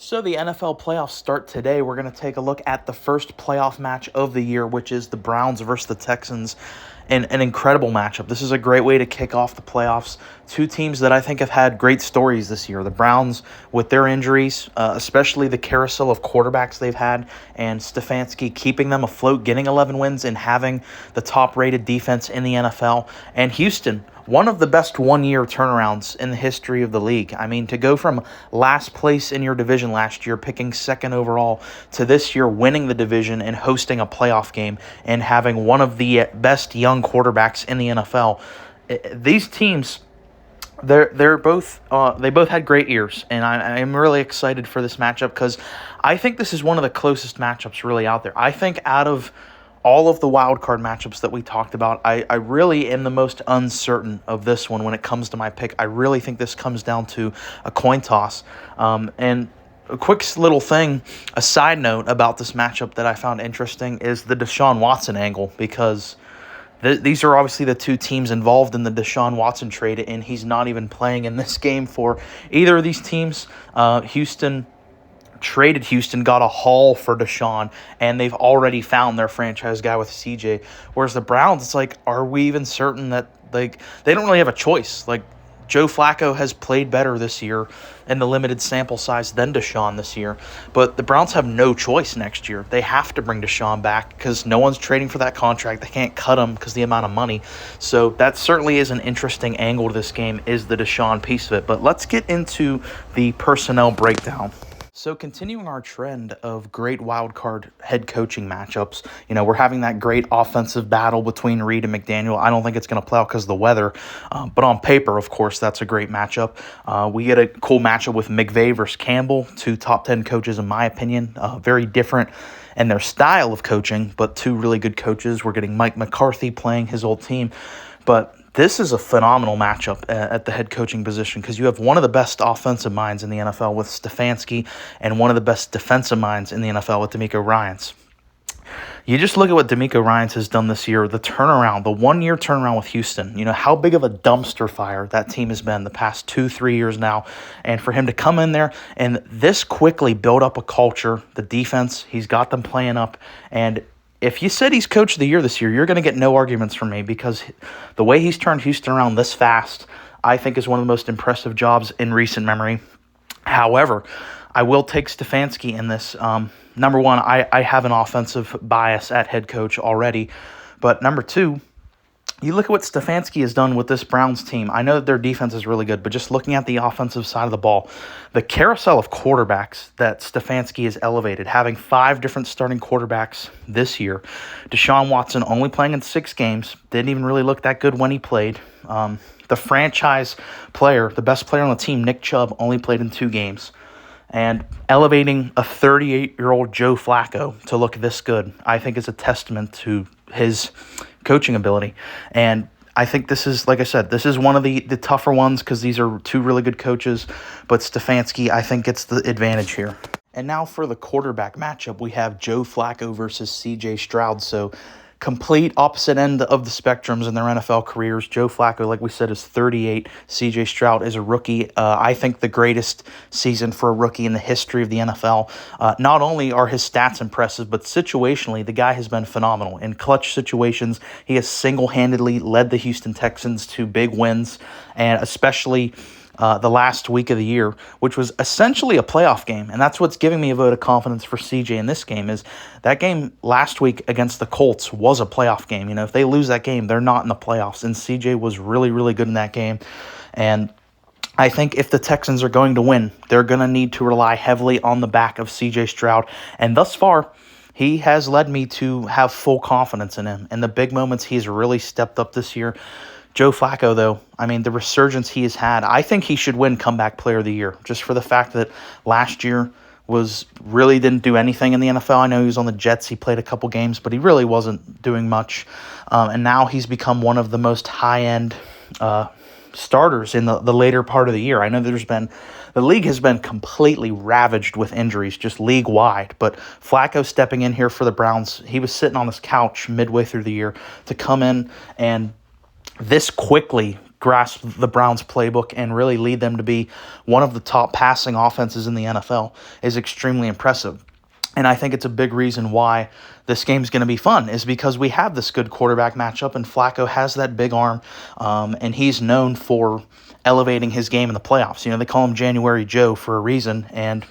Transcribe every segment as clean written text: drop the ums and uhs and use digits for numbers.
So the NFL playoffs start today. We're going to take a look at the first playoff match of the year, which is the Browns versus the Texans. An incredible matchup. This is a great way to kick off the playoffs. Two teams that I think have had great stories this year. The Browns with their injuries, especially the carousel of quarterbacks they've had, and Stefanski keeping them afloat, getting 11 wins, and having the top-rated defense in the NFL. And Houston, one of the best one-year turnarounds in the history of the league. I mean, to go from last place in your division last year, picking second overall, to this year winning the division and hosting a playoff game and having one of the best young quarterbacks in the NFL. These teams, they both had great years, and I am really excited for this matchup because I think this is one of the closest matchups really out there. I think out of all of the wildcard matchups that we talked about, I really am the most uncertain of this one when it comes to my pick. I really think this comes down to a coin toss. And a quick little thing, a side note about this matchup that I found interesting is the Deshaun Watson angle, because these are obviously the two teams involved in the Deshaun Watson trade, and he's not even playing in this game for either of these teams. Houston got a haul for Deshaun, and they've already found their franchise guy with CJ. Whereas the Browns, it's like, are we even certain that, like, they don't really have a choice? Like, Joe Flacco has played better this year in the limited sample size than Deshaun this year, but the Browns have no choice next year. They have to bring Deshaun back because no one's trading for that contract. They can't cut him because of the amount of money. So that certainly is an interesting angle to this game, is the Deshaun piece of it. But let's get into the personnel breakdown. So continuing our trend of great wildcard head coaching matchups, we're having that great offensive battle between Reed and McDaniel. I don't think it's going to play out because of the weather, but on paper, of course, that's a great matchup. We get a cool matchup with McVay versus Campbell, two top 10 coaches in my opinion, very different in their style of coaching, but two really good coaches. We're getting Mike McCarthy playing his old team, but this is a phenomenal matchup at the head coaching position because you have one of the best offensive minds in the NFL with Stefanski and one of the best defensive minds in the NFL with DeMeco Ryans. You just look at what DeMeco Ryans has done this year, the turnaround, the one-year turnaround with Houston. How big of a dumpster fire that team has been the past 2-3 years now. And for him to come in there and this quickly build up a culture, the defense, he's got them playing up. And if you said he's coach of the year this year, you're going to get no arguments from me because the way he's turned Houston around this fast, I think is one of the most impressive jobs in recent memory. However, I will take Stefanski in this. Number one, I have an offensive bias at head coach already. But number two, you look at what Stefanski has done with this Browns team. I know that their defense is really good, but just looking at the offensive side of the ball, the carousel of quarterbacks that Stefanski has elevated, having 5 different starting quarterbacks this year. Deshaun Watson only playing in 6 games, didn't even really look that good when he played. The franchise player, the best player on the team, Nick Chubb, only played in 2 games. And elevating a 38-year-old Joe Flacco to look this good, I think is a testament to his coaching ability. And I think this is, like I said, this is one of the tougher ones because these are 2 really good coaches. But Stefanski, I think, gets the advantage here. And now for the quarterback matchup, we have Joe Flacco versus C.J. Stroud. So complete opposite end of the spectrums in their NFL careers. Joe Flacco, like we said, is 38. C.J. Stroud is a rookie. I think the greatest season for a rookie in the history of the NFL. Not only are his stats impressive, but situationally, the guy has been phenomenal. In clutch situations, he has single-handedly led the Houston Texans to big wins, and especially the last week of the year, which was essentially a playoff game. And that's what's giving me a vote of confidence for CJ in this game, is that game last week against the Colts was a playoff game. If they lose that game, they're not in the playoffs. And CJ was really, really good in that game. And I think if the Texans are going to win, they're going to need to rely heavily on the back of CJ Stroud. And thus far, he has led me to have full confidence in him. In the big moments, he's really stepped up this year. Joe Flacco, though, I mean, the resurgence he has had, I think he should win Comeback Player of the Year, just for the fact that last year really didn't do anything in the NFL. I know he was on the Jets, he played a couple games, but he really wasn't doing much. And now he's become one of the most high-end starters in the later part of the year. I know the league has been completely ravaged with injuries, just league-wide. But Flacco stepping in here for the Browns, he was sitting on his couch midway through the year to come in and this quickly grasp the Browns playbook and really lead them to be one of the top passing offenses in the NFL is extremely impressive. And I think it's a big reason why this game's going to be fun is because we have this good quarterback matchup, and Flacco has that big arm, and he's known for elevating his game in the playoffs. They call him January Joe for a reason, and,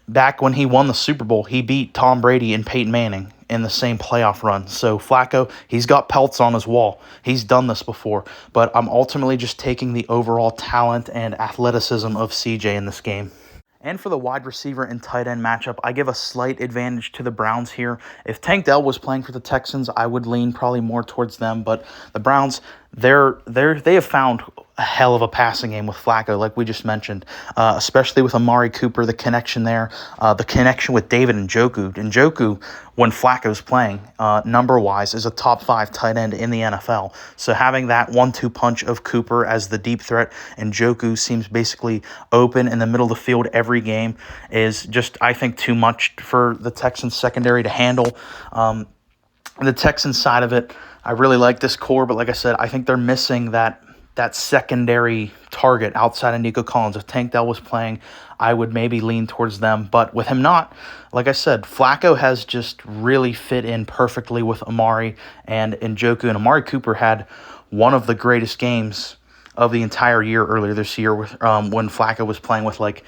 back when he won the Super Bowl, he beat Tom Brady and Peyton Manning in the same playoff run. So Flacco, he's got pelts on his wall. He's done this before, but I'm ultimately just taking the overall talent and athleticism of CJ in this game. And for the wide receiver and tight end matchup, I give a slight advantage to the Browns here. If Tank Dell was playing for the Texans, I would lean probably more towards them. But the Browns, they have found a hell of a passing game with Flacco, like we just mentioned, especially with Amari Cooper, the connection there, the connection with David Njoku. Njoku, when Flacco's playing, number-wise, is a top 5 tight end in the NFL. So having that 1-2 punch of Cooper as the deep threat, and Njoku seems basically open in the middle of the field every game, is just, I think, too much for the Texans secondary to handle. The Texans side of it, I really like this core, but like I said, I think they're missing that secondary target outside of Nico Collins. If Tank Dell was playing, I would maybe lean towards them. But with him not, like I said, Flacco has just really fit in perfectly with Amari and Njoku. And Amari Cooper had one of the greatest games of the entire year earlier this year with, when Flacco was playing with like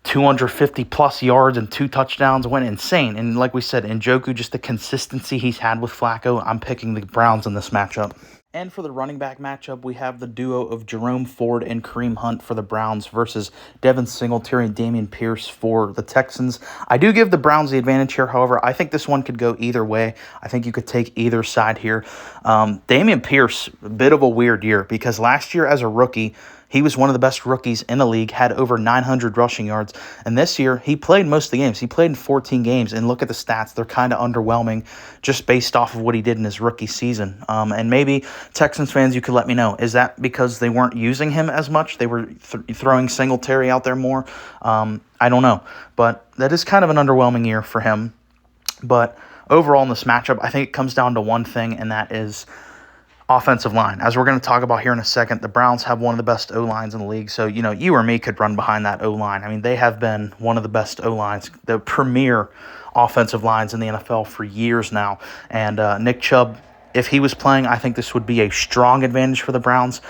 250-plus yards and 2 touchdowns. Went insane. And like we said, Njoku, just the consistency he's had with Flacco, I'm picking the Browns in this matchup. And for the running back matchup, we have the duo of Jerome Ford and Kareem Hunt for the Browns versus Devin Singletary and Dameon Pierce for the Texans. I do give the Browns the advantage here, however. I think this one could go either way. I think you could take either side here. Dameon Pierce, a bit of a weird year because last year as a rookie, he was one of the best rookies in the league, had over 900 rushing yards. And this year, he played most of the games. He played in 14 games. And look at the stats. They're kind of underwhelming just based off of what he did in his rookie season. And maybe Texans fans, you could let me know. Is that because they weren't using him as much? They were throwing Singletary out there more? I don't know. But that is kind of an underwhelming year for him. But overall in this matchup, I think it comes down to one thing, and that is offensive line. As we're going to talk about here in a second, the Browns have one of the best O-lines in the league. So, you or me could run behind that O-line. I mean, they have been one of the best O-lines, the premier offensive lines in the NFL for years now. And Nick Chubb, if he was playing, I think this would be a strong advantage for the Browns.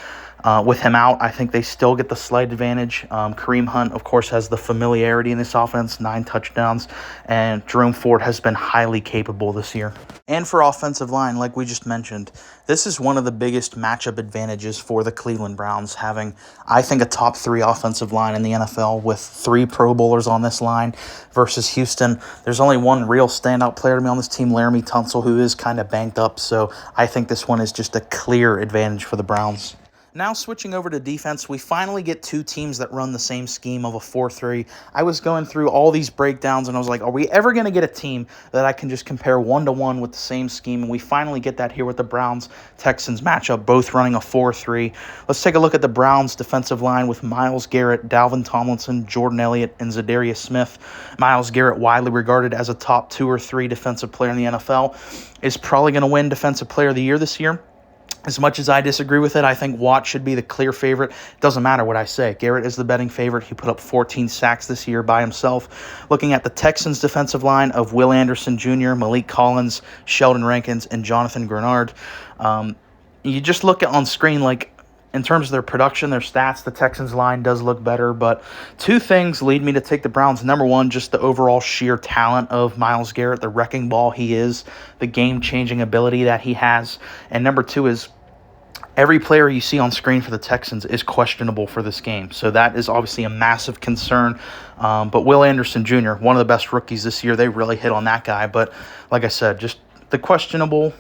With him out, I think they still get the slight advantage. Kareem Hunt, of course, has the familiarity in this offense, 9 touchdowns, and Jerome Ford has been highly capable this year. And for offensive line, like we just mentioned, this is one of the biggest matchup advantages for the Cleveland Browns, having, I think, a top 3 offensive line in the NFL with 3 Pro Bowlers on this line versus Houston. There's only one real standout player to me on this team, Laramie Tunsil, who is kind of banked up, so I think this one is just a clear advantage for the Browns. Now switching over to defense, we finally get 2 teams that run the same scheme of a 4-3. I was going through all these breakdowns and I was like, are we ever going to get a team that I can just compare 1-to-1 with the same scheme? And we finally get that here with the Browns-Texans matchup, both running a 4-3. Let's take a look at the Browns defensive line with Myles Garrett, Dalvin Tomlinson, Jordan Elliott, and Zadarius Smith. Myles Garrett, widely regarded as a top 2 or 3 defensive player in the NFL, is probably going to win Defensive Player of the Year this year. As much as I disagree with it, I think Watt should be the clear favorite. It doesn't matter what I say. Garrett is the betting favorite. He put up 14 sacks this year by himself. Looking at the Texans' defensive line of Will Anderson Jr., Malik Collins, Sheldon Rankins, and Jonathan Grenard, you just look at on screen, like, in terms of their production, their stats, the Texans line does look better, but 2 things lead me to take the Browns. Number one, just the overall sheer talent of Myles Garrett, the wrecking ball he is, the game-changing ability that he has. And number 2 is every player you see on screen for the Texans is questionable for this game. So that is obviously a massive concern. But Will Anderson Jr., one of the best rookies this year, they really hit on that guy. But like I said, just the questionable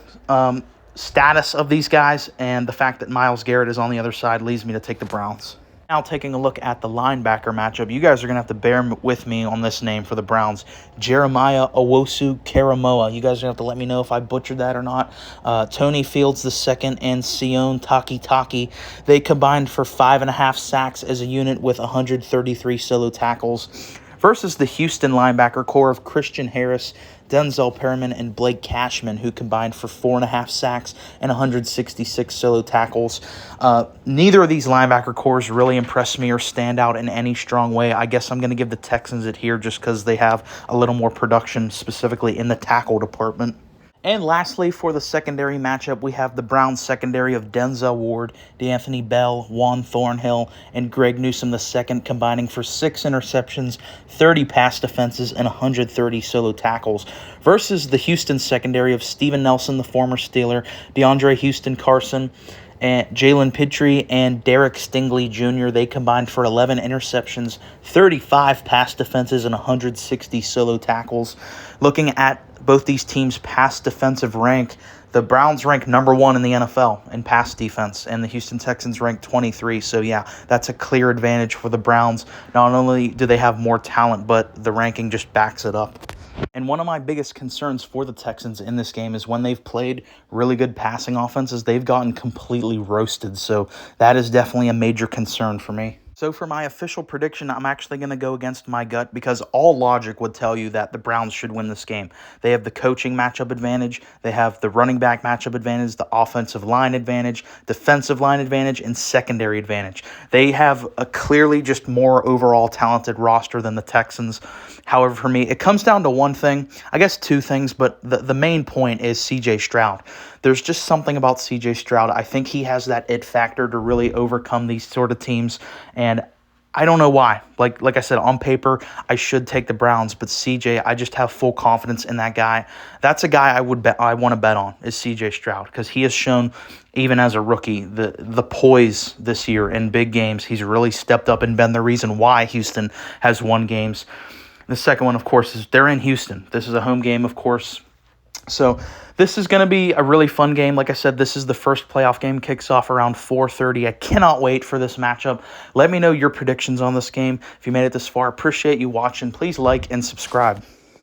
status of these guys and the fact that Myles Garrett is on the other side leads me to take the Browns. Now taking a look at the linebacker matchup, you guys are going to have to bear with me on this name for the Browns. Jeremiah Owusu-Karamoah. You guys are going to have to let me know if I butchered that or not. Tony Fields II and Sion Taki, they combined for 5.5 sacks as a unit with 133 solo tackles versus the Houston linebacker core of Christian Harris, Denzel Perryman, and Blake Cashman, who combined for 4.5 sacks and 166 solo tackles. Neither of these linebacker cores really impress me or stand out in any strong way. I guess I'm going to give the Texans it here just because they have a little more production, specifically in the tackle department. And lastly, for the secondary matchup, we have the Browns secondary of Denzel Ward, D'Anthony Bell, Juan Thornhill, and Greg Newsome II combining for 6 interceptions, 30 pass defenses, and 130 solo tackles versus the Houston secondary of Steven Nelson, the former Steeler, DeAndre Houston Carson, and Jalen Pitre and Derek Stingley Jr. They combined for 11 interceptions, 35 pass defenses, and 160 solo tackles. Looking at both these teams' pass defensive rank, the Browns rank number 1 in the NFL in pass defense, and the Houston Texans rank 23. So, yeah, that's a clear advantage for the Browns. Not only do they have more talent, but the ranking just backs it up. And one of my biggest concerns for the Texans in this game is when they've played really good passing offenses, they've gotten completely roasted. So that is definitely a major concern for me. So for my official prediction, I'm actually going to go against my gut because all logic would tell you that the Browns should win this game. They have the coaching matchup advantage, they have the running back matchup advantage, the offensive line advantage, defensive line advantage, and secondary advantage. They have a clearly just more overall talented roster than the Texans. However, for me, it comes down to one thing, I guess two things, but the main point is C.J. Stroud. There's just something about C.J. Stroud. I think he has that it factor to really overcome these sort of teams, and I don't know why. Like I said, on paper, I should take the Browns, but CJ, I just have full confidence in that guy. That's a guy I want to bet on is CJ Stroud because he has shown, even as a rookie, the poise this year in big games. He's really stepped up and been the reason why Houston has won games. The second one, of course, is they're in Houston. This is a home game, of course. So this is going to be a really fun game. Like I said, this is the first playoff game, kicks off around 4:30. I cannot wait for this matchup. Let me know your predictions on this game. If you made it this far, appreciate you watching. Please like and subscribe.